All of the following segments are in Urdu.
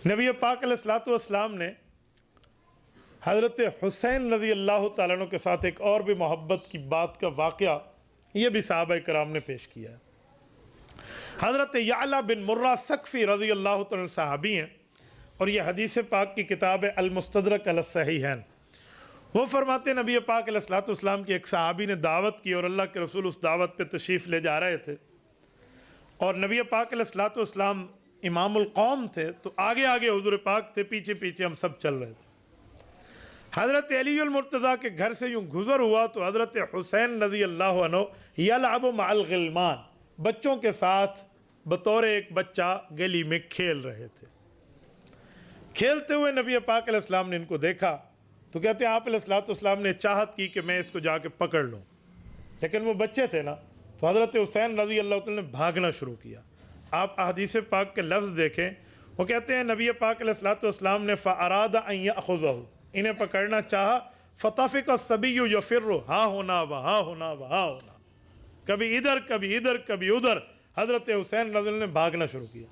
نبی پاک علیہ الصلوۃ والسلام نے حضرت حسین رضی اللہ تعالیٰ عنہ کے ساتھ ایک اور بھی محبت کی بات کا واقعہ یہ بھی صحابہ کرام نے پیش کیا ہے۔ حضرت یعلا بن مرہ ثقفی رضی اللہ تعالیٰ صحابی ہیں، اور یہ حدیث پاک کی کتاب ہے المستدرک علی الصحیحین۔ وہ فرماتے ہیں نبی پاک علیہ الصلوۃ والسلام کی ایک صحابی نے دعوت کی، اور اللہ کے رسول اس دعوت پہ تشریف لے جا رہے تھے، اور نبی پاک علیہ الصلوۃ والسلام امام القوم تھے، تو آگے آگے حضور پاک تھے، پیچھے پیچھے ہم سب چل رہے تھے۔ حضرت علی المرتضیٰ کے گھر سے یوں گزر ہوا تو حضرت حسین رضی اللہ عنہ یلعب مع الغلمان، بچوں کے ساتھ بطور ایک بچہ گلی میں کھیل رہے تھے۔ کھیلتے ہوئے نبی پاک علیہ السلام نے ان کو دیکھا تو کہتے ہیں آپ علیہ الصلوۃ والسلام نے چاہت کی کہ میں اس کو جا کے پکڑ لوں، لیکن وہ بچے تھے نا، تو حضرت حسین رضی اللہ تعالیٰ نے بھاگنا شروع کیا۔ آپ احادیث پاک کے لفظ دیکھیں، وہ کہتے ہیں نبی پاک علیہ الصلوۃ والسلام نے فَأَرَادَ أَن يَأْخُذَهُ، انہیں پکڑنا چاہا، فَطَفِقَ الصَّبِيُّ يَفِرُّ ہا ہونا وہاں ہونا وہاں ہونا، کبھی ادھر کبھی ادھر کبھی ادھر۔ حضرت حسین رضی اللہ عنہ نے بھاگنا شروع کیا۔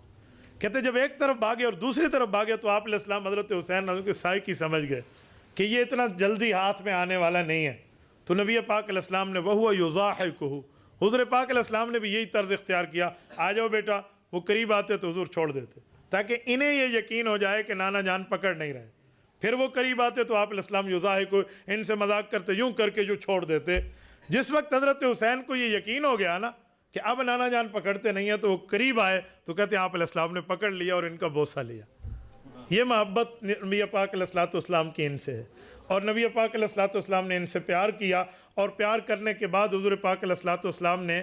کہتے جب ایک طرف بھاگے اور دوسری طرف بھاگے تو آپ علیہ السلام حضرت حسین رضی اللہ عنہ کی سائیکی سمجھ گئے کہ یہ اتنا جلدی ہاتھ میں آنے والا نہیں ہے، تو نبی پاک علیہ السلام نے وَهُوَ يُضَاحِكُهُ، حضور پاک علیہ السلام نے بھی یہی طرز اختیار کیا، آ جاؤ بیٹا۔ وہ قریب آتے تو حضور چھوڑ دیتے تاکہ انہیں یہ یقین ہو جائے کہ نانا جان پکڑ نہیں رہے۔ پھر وہ قریب آتے تو آپ علیہ السلام یضاحک، ان سے مذاق کرتے، یوں کر کے جو چھوڑ دیتے۔ جس وقت حضرت حسین کو یہ یقین ہو گیا نا کہ اب نانا جان پکڑتے نہیں ہیں، تو وہ قریب آئے تو کہتے ہیں آپ علیہ السلام نے پکڑ لیا اور ان کا بوسہ لیا۔ یہ محبت نبی پاک علیہ الصلوۃ والسلام کی ان سے ہے، اور نبی پاک علیہ الصلوۃ والسلام نے ان سے پیار کیا، اور پیار کرنے کے بعد حضور پاک علیہ الصلوۃ والسلام نے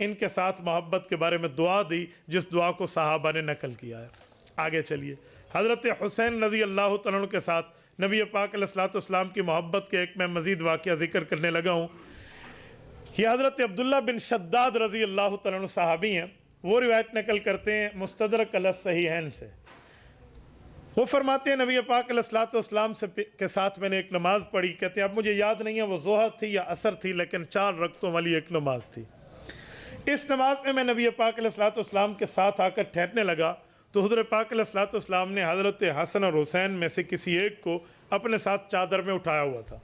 ان کے ساتھ محبت کے بارے میں دعا دی، جس دعا کو صحابہ نے نقل کیا ہے۔ آگے چلیے، حضرت حسین رضی اللہ تعالیٰ عنہ کے ساتھ نبی پاک علیہ الصلوۃ والسلام کی محبت کے ایک میں مزید واقعہ ذکر کرنے لگا ہوں۔ یہ حضرت عبداللہ بن شداد رضی اللہ تعالیٰ عنہ صحابی ہیں، وہ روایت نقل کرتے ہیں مستدرک علی الصحیحین سے۔ وہ فرماتے ہیں نبی پاک علیہ الصلوۃ والسلام کے ساتھ میں نے ایک نماز پڑھی، کہتے ہیں اب مجھے یاد نہیں ہے وہ ظہر تھی یا عصر تھی، لیکن 4 رکعتوں والی ایک نماز تھی۔ اس نماز میں نبی پاک علیہ الصلوۃ والسلام کے ساتھ آ کر ٹھہرنے لگا تو حضور پاک علیہ الصلوۃ والسلام نے حضرت حسن اور حسین میں سے کسی ایک کو اپنے ساتھ چادر میں اٹھایا ہوا تھا۔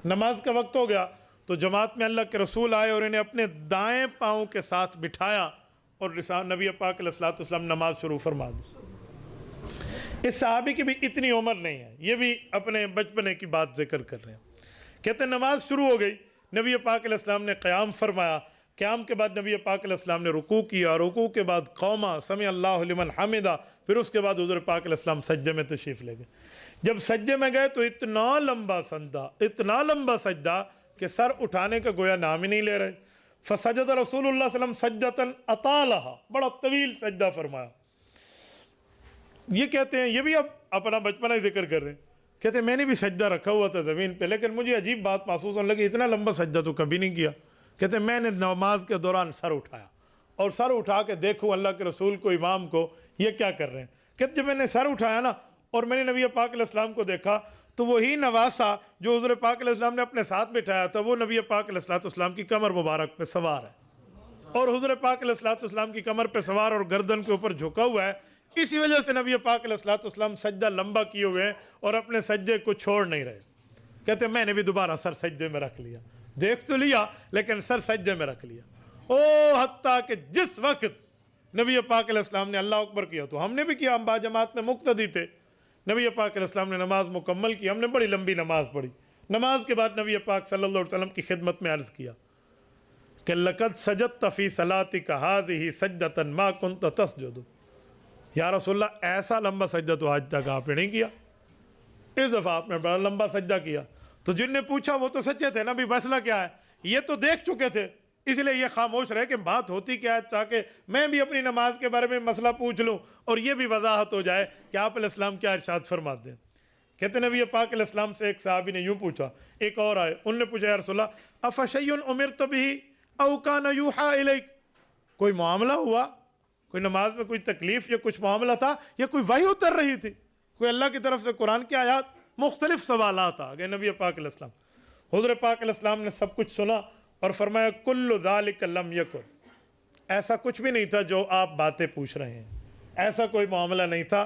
نماز کا وقت ہو گیا تو جماعت میں اللہ کے رسول آئے اور انہیں اپنے دائیں پاؤں کے ساتھ بٹھایا، اور نبی پاک علیہ الصلوۃ والسلام نماز شروع فرما دی۔ اس صحابی کی بھی اتنی عمر نہیں ہے، یہ بھی اپنے بچپنے کی بات ذکر کر رہے ہیں۔ کہتے ہیں نماز شروع ہو گئی، نبی پاک علیہ السلام نے قیام فرمایا، قیام کے بعد نبی پاک علیہ السلام نے رکوع کیا، رکوع کے بعد قوما سمع اللہ لمن حمدہ، پھر اس کے بعد حضور پاک علیہ السلام سجدے میں تشریف لے گئے۔ جب سجدے میں گئے تو اتنا لمبا سجدہ کہ سر اٹھانے کا گویا نام ہی نہیں لے رہے۔ فسجد رسول اللہ صلی اللہ علیہ وسلم سجدۃ اطالھا، بڑا طویل سجدہ فرمایا۔ یہ کہتے ہیں، یہ بھی اب اپنا بچپنا ہی ذکر کر رہے ہیں، کہتے ہیں میں نے بھی سجدہ رکھا ہوا تھا زمین پہ، لیکن مجھے عجیب بات محسوس ہونے لگی، اتنا لمبا سجدہ تو کبھی نہیں کیا۔ کہتے ہیں میں نے نماز کے دوران سر اٹھایا، اور سر اٹھا کے دیکھوں اللہ کے رسول کو، امام کو، یہ کیا کر رہے ہیں۔ کہتے جب میں نے سر اٹھایا نا اور میں نے نبی پاک علیہ السلام کو دیکھا تو وہی نواسا جو حضور پاک علیہ السلام نے اپنے ساتھ بٹھایا تھا، وہ نبی پاک علیہ السلام کی کمر مبارک پہ سوار ہے، اور حضور پاک علیہ السلام کی کمر پہ سوار اور گردن کے اوپر جھکا ہوا ہے۔ اسی وجہ سے نبی پاک علیہ السلام سجدہ لمبا کیے ہوئے ہیں اور اپنے سجدے کو چھوڑ نہیں رہے۔ کہتے ہیں میں نے بھی دوبارہ سر سجدے میں رکھ لیا، دیکھ تو لیا لیکن سر سجدے میں رکھ لیا۔ حتیٰ کہ جس وقت نبی پاک علیہ السلام نے اللہ اکبر کیا تو ہم نے بھی کیا، ہم با جماعت میں مقتدی تھے۔ نبی پاک علیہ السلام نے نماز مکمل کی، ہم نے بڑی لمبی نماز پڑھی۔ نماز کے بعد نبی پاک صلی اللہ علیہ وسلم کی خدمت میں عرض کیا کہ لَقَدْ سَجَدْتَ فِي صَلَاتِكَ هَذِهِ سَجْدَةً مَا كُنْتَ تَسْجُدُ، یا رسول اللہ ایسا لمبا سجدہ تو آج تک آپ نے نہیں کیا، اس دفعہ آپ نے بڑا لمبا سجدہ کیا۔ تو جن نے پوچھا وہ تو سچے تھے نا، بھی مسئلہ کیا ہے، یہ تو دیکھ چکے تھے، اس لیے یہ خاموش رہے کہ بات ہوتی کیا ہے، تاکہ میں بھی اپنی نماز کے بارے میں مسئلہ پوچھ لوں اور یہ بھی وضاحت ہو جائے کہ آپ علیہ السلام کیا ارشاد فرماتے ہیں۔ کہتے نبی پاک علیہ السلام سے ایک صحابی نے یوں پوچھا، ایک اور آئے، ان نے پوچھا یا رسول اللہ افشیء امرت بہ او کان یوحی الیک، کوئی معاملہ ہوا، کوئی نماز میں کوئی تکلیف یا کچھ معاملہ تھا یا کوئی وحی اتر رہی تھی، کوئی اللہ کی طرف سے قرآن کی آیات، مختلف سوالات آ گئے نبی پاک علیہ السلام۔ حضور پاک علیہ السلام نے سب کچھ سنا اور فرمایا کل ذالک لم یکن، ایسا کچھ بھی نہیں تھا جو آپ باتیں پوچھ رہے ہیں، ایسا کوئی معاملہ نہیں تھا۔